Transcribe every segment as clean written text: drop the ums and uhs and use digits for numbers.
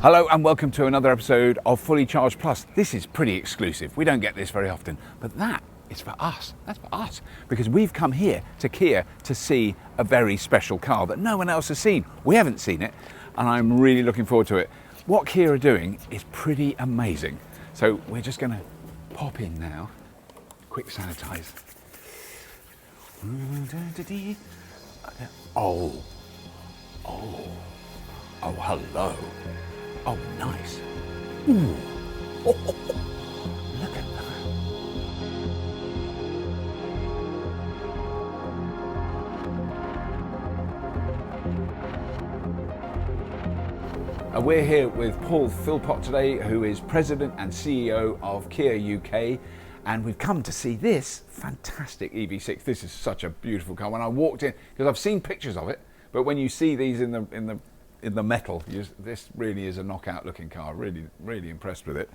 Hello and welcome to another episode of Fully Charged Plus. This is pretty exclusive. We don't get this very often, but that is for us. That's for us because we've come here to Kia to see a very special car that no one else has seen. We haven't seen it and I'm really looking forward to it. What Kia are doing is pretty amazing. So we're just going to pop in now. Quick sanitize. Oh, hello. Oh, nice. Ooh. Oh, look at that. We're here with Paul Philpott today, who is President and CEO of Kia UK. And we've come to see this fantastic EV6. This is such a beautiful car. When I walked in, because I've seen pictures of it, but when you see these in the metal, this really is a knockout looking car. Really impressed with it.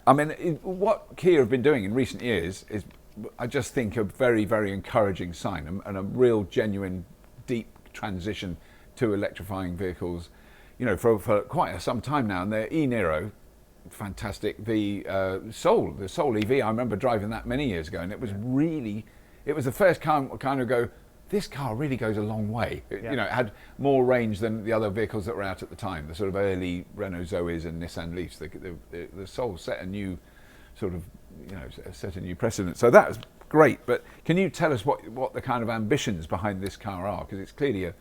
I mean, what Kia have been doing in recent years is, I just think, a very, very encouraging sign and a real genuine deep transition to electrifying vehicles, you know, for quite some time now. And their e-Niro, fantastic. The Soul EV, I remember driving that many years ago, and it was the first car kind of go, this car really goes a long way. You know, it had more range than the other vehicles that were out at the time, the sort of early Renault Zoes and Nissan Leafs. The Soul set a new sort of, you know, set a new precedent. So that was great. But can you tell us what the kind of ambitions behind this car are? Because it's clearly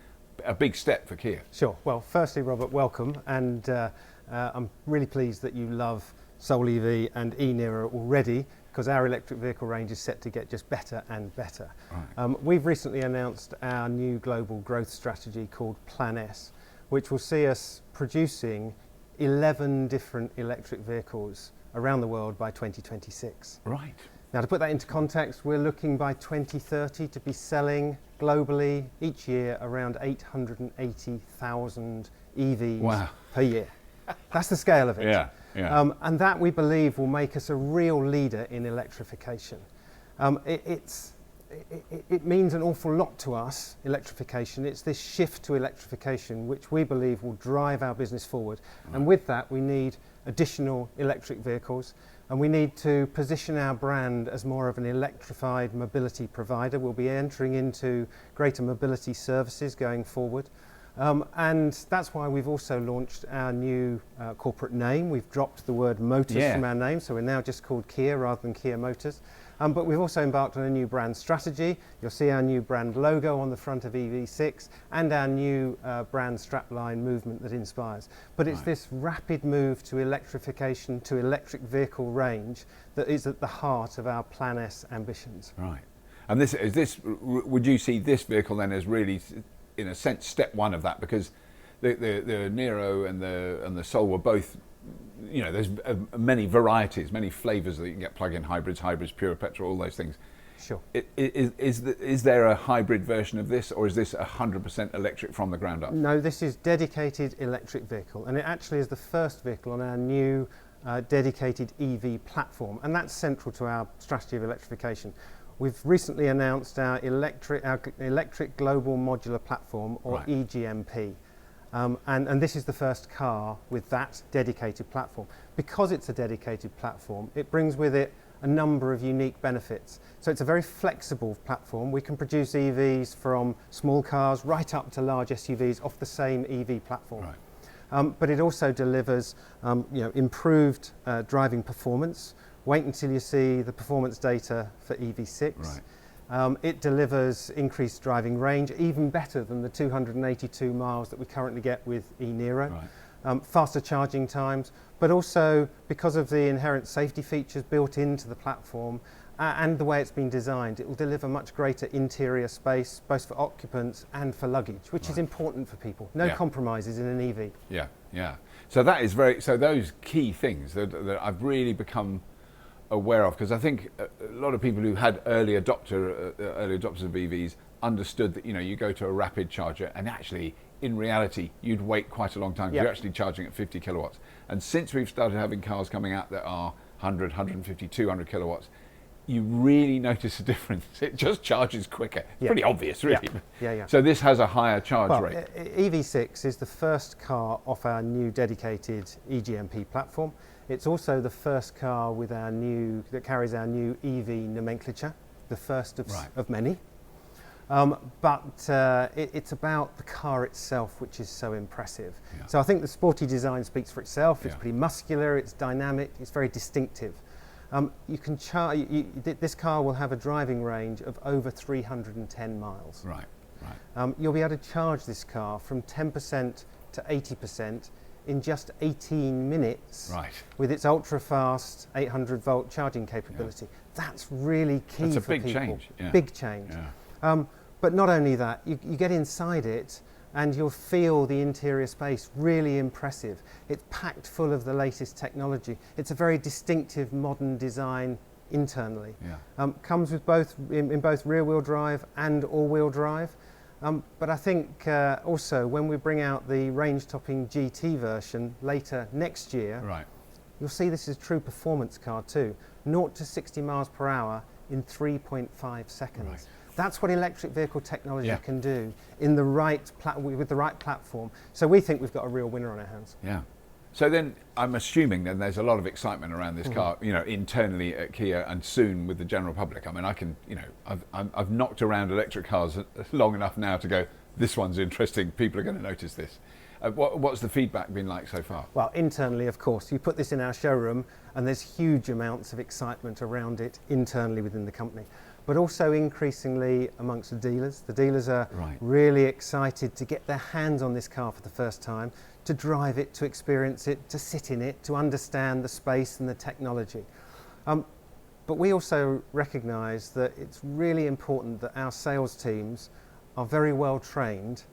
a big step for Kia. Sure. Well, firstly, Robert, welcome. And I'm really pleased that you love Soul EV and e-Niro already, because our electric vehicle range is set to get just better and better. Right. We've recently announced our new global growth strategy called Plan S, which will see us producing 11 different electric vehicles around the world by 2026. Right. Now, to put that into context, we're looking by 2030 to be selling globally each year around 880,000 EVs per year. That's the scale of it. Yeah. And that, we believe, will make us a real leader in electrification. It means an awful lot to us, electrification. It's this shift to electrification which we believe will drive our business forward. Right. And with that, we need additional electric vehicles, and we need to position our brand as more of an electrified mobility provider. We'll be entering into greater mobility services going forward. And that's why we've also launched our new corporate name. We've dropped the word Motors from our name, so we're now just called Kia rather than Kia Motors. But we've also embarked on a new brand strategy. You'll see our new brand logo on the front of EV6 and our new brand strapline movement that inspires. But it's this rapid move to electrification, to electric vehicle range, that is at the heart of our Plan S ambitions. Right. And would you see this vehicle then as really, in a sense, step one of that? Because the Niro and the Soul were both, you know, there's many varieties, many flavours that you can get: plug-in hybrids, pure petrol, all those things. Sure. Is there a hybrid version of this, or is this 100% electric from the ground up? No, this is dedicated electric vehicle, and it actually is the first vehicle on our new dedicated EV platform, and that's central to our strategy of electrification. We've recently announced our electric global modular platform, or E-GMP. And this is the first car with that dedicated platform. Because it's a dedicated platform, it brings with it a number of unique benefits. So it's a very flexible platform. We can produce EVs from small cars right up to large SUVs off the same EV platform. Right. But it also delivers improved driving performance. Wait until you see the performance data for EV6. Right. It delivers increased driving range, even better than the 282 miles that we currently get with e-Niro. Right. Faster charging times, but also because of the inherent safety features built into the platform and the way it's been designed, it will deliver much greater interior space, both for occupants and for luggage, which is important for people. No compromises in an EV. Yeah. So that is so those key things that I've really become aware of, because I think a lot of people who had early adopters of EVs understood that, you know, you go to a rapid charger and actually in reality you'd wait quite a long time because you're actually charging at 50 kilowatts. And since we've started having cars coming out that are 100, 150, 200 kilowatts, you really notice a difference. It just charges quicker. It's Yeah. pretty obvious, really. Yeah. So this has a higher charge rate. EV6 is the first car off our new dedicated E-GMP platform. It's also the first car with that carries our new EV nomenclature, the first of many. It's about the car itself which is so impressive. Yeah. So I think the sporty design speaks for itself. It's pretty muscular, it's dynamic, it's very distinctive. This car will have a driving range of over 310 miles. Right. You'll be able to charge this car from 10% to 80% in just 18 minutes with its ultra-fast 800-volt charging capability. That's really key for people. That's a big change. Yeah. Big change. Yeah. But not only that, you get inside it and you'll feel the interior space really impressive. It's packed full of the latest technology. It's a very distinctive modern design internally. Yeah. Comes with in both rear-wheel drive and all-wheel drive. But I think also when we bring out the range-topping GT version later next year, you'll see this is a true performance car too. 0 to 60 miles per hour in 3.5 seconds. Right. That's what electric vehicle technology can do in the with the right platform. So we think we've got a real winner on our hands. Yeah. So then I'm assuming then there's a lot of excitement around this car, internally at Kia and soon with the general public. I mean, I can, I've knocked around electric cars long enough now to go, this one's interesting, people are going to notice this. What's the feedback been like so far? Well, internally, of course. You put this in our showroom and there's huge amounts of excitement around it internally within the company, but also increasingly amongst the dealers. The dealers are really excited to get their hands on this car for the first time, to drive it, to experience it, to sit in it, to understand the space and the technology. But we also recognise that it's really important that our sales teams are very well trained,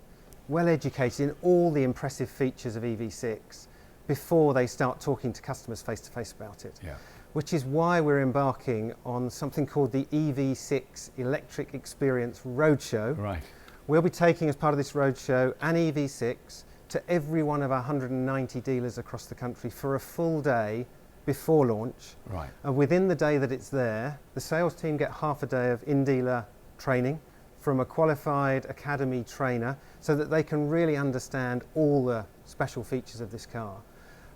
well educated in all the impressive features of EV6 before they start talking to customers face to face about it. Yeah. Which is why we're embarking on something called the EV6 Electric Experience Roadshow. Right. We'll be taking, as part of this roadshow, an EV6 to every one of our 190 dealers across the country for a full day before launch. Right. And within the day that it's there, the sales team get half a day of in-dealer training from a qualified academy trainer so that they can really understand all the special features of this car.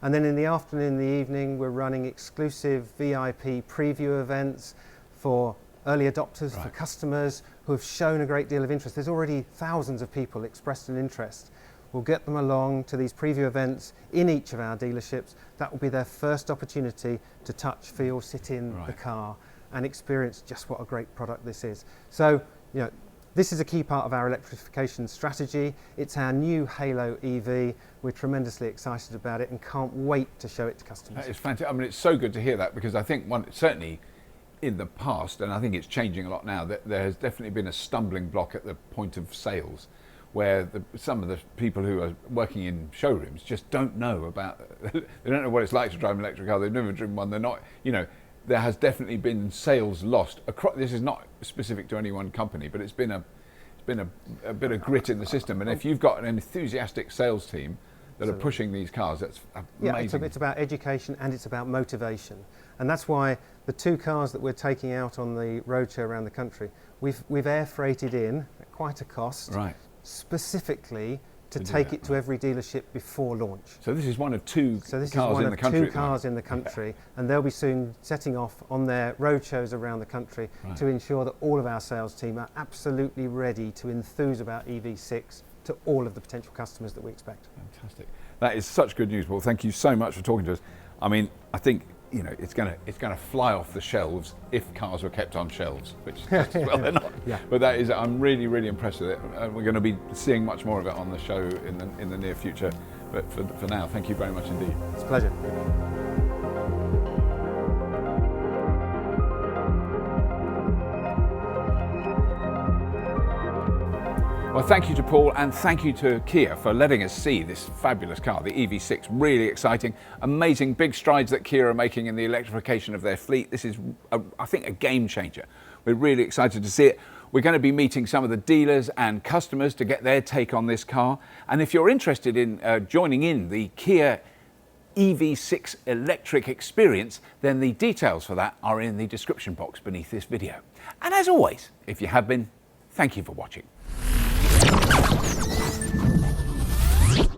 And then in the afternoon and the evening, we're running exclusive VIP preview events for early adopters, for customers who have shown a great deal of interest. There's already thousands of people expressed an interest. We'll get them along to these preview events in each of our dealerships. That will be their first opportunity to touch, feel, sit in the car and experience just what a great product this is. So, this is a key part of our electrification strategy. It's our new Halo EV. We're tremendously excited about it and can't wait to show it to customers. It's fantastic. I mean, it's so good to hear that, because I think certainly in the past, and I think it's changing a lot now, that there has definitely been a stumbling block at the point of sales, where some of the people who are working in showrooms just don't know about, they don't know what it's like to drive an electric car. They've never driven one. They're not, there has definitely been sales lost. This is not specific to any one company, but it's been a bit of grit in the system. And if you've got an enthusiastic sales team that are pushing these cars, that's amazing. Yeah, it's about education and it's about motivation. And that's why the two cars that we're taking out on the roadshow around the country, we've air freighted in at quite a cost, specifically to take it to every dealership before launch. So this is one of two cars in the country. Two cars in the country, and they'll be soon setting off on their road shows around the country to ensure that all of our sales team are absolutely ready to enthuse about EV6 to all of the potential customers that we expect. Fantastic. That is such good news, Paul. Thank you so much for talking to us. I mean, I think it's going to fly off the shelves if cars were kept on shelves, which well they're not. But that is, I'm really, really impressed with it. We're going to be seeing much more of it on the show in the near future. But for now, thank you very much indeed. It's a pleasure. Well, thank you to Paul, and thank you to Kia for letting us see this fabulous car, the EV6. Really exciting, amazing big strides that Kia are making in the electrification of their fleet. This is, I think, a game changer. We're really excited to see it. We're going to be meeting some of the dealers and customers to get their take on this car. And if you're interested in joining in the Kia EV6 electric experience, then the details for that are in the description box beneath this video. And as always, if you have been, thank you for watching.